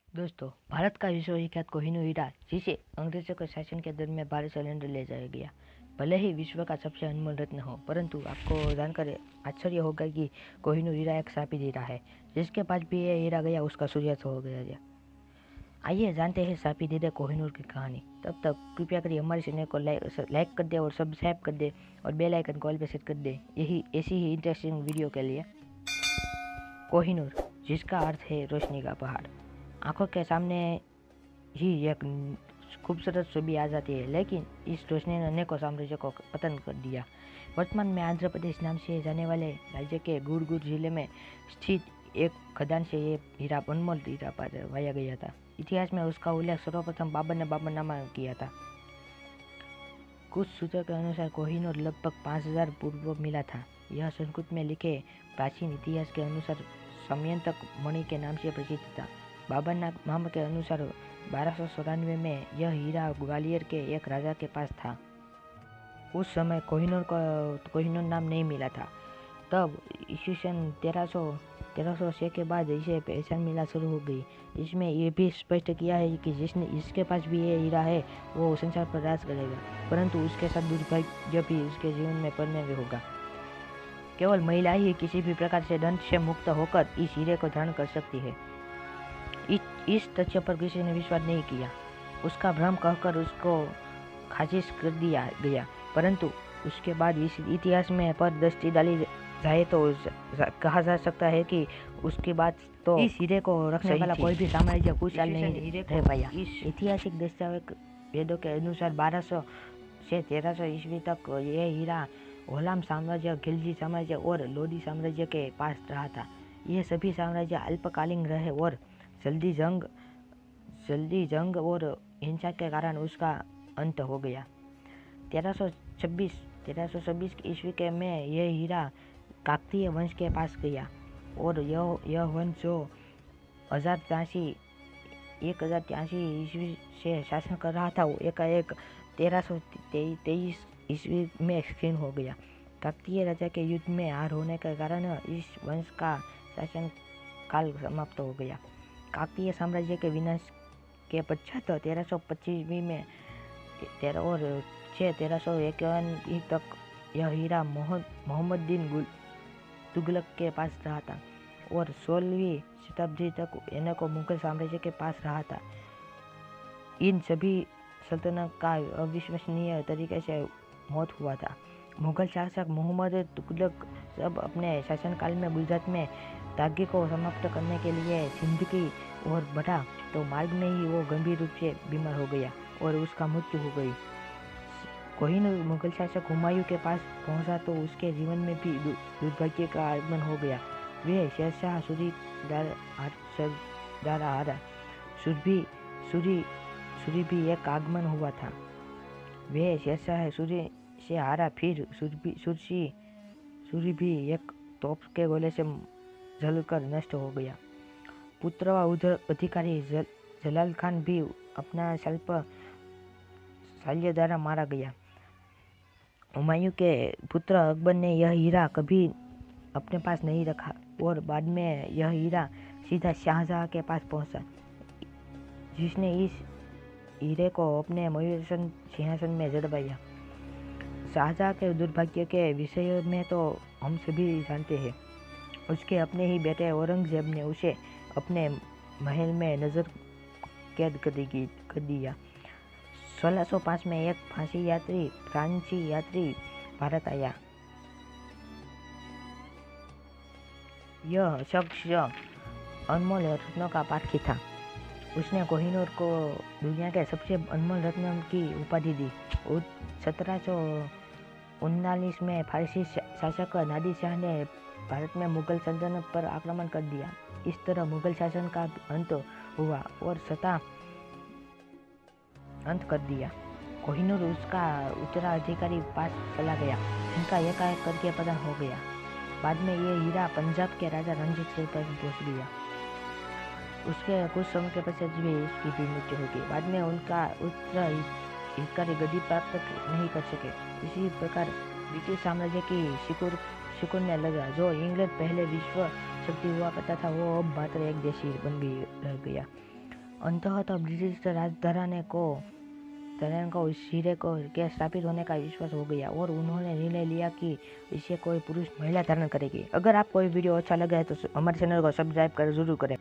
दोस्तों, भारत का विश्वविख्यात कोहिनूर हीरा, जिसे अंग्रेजों के शासन के दौर में 12 सिलेंडर ले जाया गया, भले ही विश्व का सबसे अनमोल रत्न हो, परंतु आपको जानकर आश्चर्य होगा कि कोहिनूर हीरा एक शापित हीरा है। जिसके पास भी ये हीरा गया, उसका सूर्यास्त हो गया। आइए जानते हैं शापित हीरे कोहिनूर की कहानी। तब तक कृपया करिए हमारे चैनल को लाइक कर दे और सब्सक्राइब कर दे और बेल आइकन कॉल पे सेट कर दे, यही ऐसी ही इंटरेस्टिंग वीडियो के लिए। कोहिनूर, जिसका अर्थ है रोशनी का पहाड़। आंखों के सामने ही एक खूबसूरत छवि आ जाती है, लेकिन इस रोशनी ने अनेकों साम्राज्यों को पतन कर दिया। वर्तमान में आंध्र प्रदेश नाम से जाने वाले राज्य के गुड़गुड़ जिले में स्थित एक खदान से ये हीरा अनमोल हीरा पाया गया था। इतिहास में उसका उल्लेख सर्वप्रथम बाबर ने बाबरनामा किया था। कुछ सूत्रों के अनुसार कोहिनूर लगभग 5000 पूर्व मिला था। यह संस्कृत में लिखे प्राचीन इतिहास के अनुसार समयंतक मणि के नाम से प्रसिद्ध था। बाबरनामा के अनुसार 1294 में यह हीरा ग्वालियर के एक राजा के पास था। उस समय कोहिनूर नाम नहीं मिला था। तब ईस्वीसन 1300 के बाद इसे पहचान मिलना शुरू हो गई। इसमें यह भी स्पष्ट किया है कि जिसके पास भी ये हीरा है, वो संसार पर राज करेगा, परंतु उसके साथ दुर्भाग्य भी उसके जीवन में पड़ने में होगा। केवल महिला ही किसी भी प्रकार से दंड से मुक्त होकर इस हीरे को धारण कर सकती है। इस तथ्य पर किसी ने विश्वास नहीं किया। उसका भ्रम कहकर उसको खारिज कर दिया गया, परंतु उसके बाद इस इतिहास में पर दृष्टि डाली जाए तो कहा जा सकता है कि उसके बाद तो इस हीरे को रखने वाला कोई भी साम्राज्य कुछ साल नहीं रह पाया। इस ऐतिहासिक दस्तावेज वेदों के अनुसार 1200 से 1300 ईस्वी तक यह हीरा होलाम साम्राज्य, खिलजी साम्राज्य और लोदी साम्राज्य के पास रहा था। ये सभी साम्राज्य अल्पकालीन रहे और जल्दी जंग और हिंसा के कारण उसका अंत हो गया। 1326 ईस्वी के में यह हीरा काकतीय वंश के पास गया और यह वंश जो 1083 ईस्वी से शासन कर रहा था, वो एकाएक 1323 ईस्वी में क्षीण हो गया। काकतीय राजा के युद्ध में हार होने के कारण इस वंश का शासन काल समाप्त हो गया। काकतीय साम्राज्य के विनाश के पश्चात 1325 में 1351 तक यह हीरा मोहम्मद बिन तुगलक के पास रहा था और 16वीं शताब्दी तक अनेकों मुगल साम्राज्य के पास रहा था। इन सभी सल्तनत का अविश्वसनीय तरीके से मौत हुआ था। मुगल शासक मोहम्मद तुगलक जब अपने शासनकाल में गुजरात में तागे को समाप्त करने के लिए सिंध की ओर बढ़ा, तो मार्ग में ही वो गंभीर रूप से बीमार हो गया और उसका मृत्यु हो गई। कोहिनूर मुगल शासक हुमायूं के पास पहुंचा तो उसके जीवन में भी दुर्भाग्य का आगमन हो गया। वे शेरशाह सूरी भी एक आगमन हुआ था। वे शेरशाह सूरी से हारा, फिर सूरी भी एक तोप के गोले से जलकर नष्ट हो गया। पुत्र व अधिकारी जलाल खान भी अपना शल्य द्वारा मारा गया। हुमायूं के पुत्र अकबर ने यह हीरा कभी अपने पास नहीं रखा और बाद में यह हीरा सीधा शाहजहां के पास पहुंचा, जिसने इस हीरे को अपने मयूर सिंहासन में जड़वाया। शाहजहां के दुर्भाग्य के विषय में तो हम सभी जानते हैं। उसके अपने ही बेटे औरंगजेब ने उसे अपने महल में नजर कैद कर दिया। 1605 में एक फ्रांसीसी यात्री भारत आया। यह शख्स अनमोल रत्नों का पारखी था। उसने कोहिनूर को दुनिया के सबसे अनमोल रत्न की उपाधि दी। 1739 में फारसी शासक नादिर शाह ने भारत में मुगल सल्तनत पर आक्रमण कर दिया। इस तरह मुगल शासन का अंत हुआ और सत्ता अंत कर दिया। कोहिनूर उसका उत्तराधिकारी पास चला गया, जिनका एकाएक करके पतन हो गया। बाद में ये हीरा पंजाब के राजा रणजीत सिंह तक पहुंच गया। उसके कुछ समय के पश्चात भी इसकी भी मृत्यु हो गई। बाद में उनका उत्तराधिकारी गद्दी प्राप्त नहीं कर सके। इसी प्रकार ब्रिटिश साम्राज्य की सिकुड़ने लगा। जो इंग्लैंड पहले विश्व शक्ति हुआ करता था, वो अब मात्र एक देश बन रह गया। अंततः ब्रिटिश राजघराने को तरण को हीरे को के स्थापित होने का विश्वास हो गया और उन्होंने निर्णय लिया कि इसे कोई पुरुष महिला धारण करेगी। अगर आपको ये वीडियो अच्छा लगा है तो हमारे चैनल को सब्सक्राइब कर जरूर करें।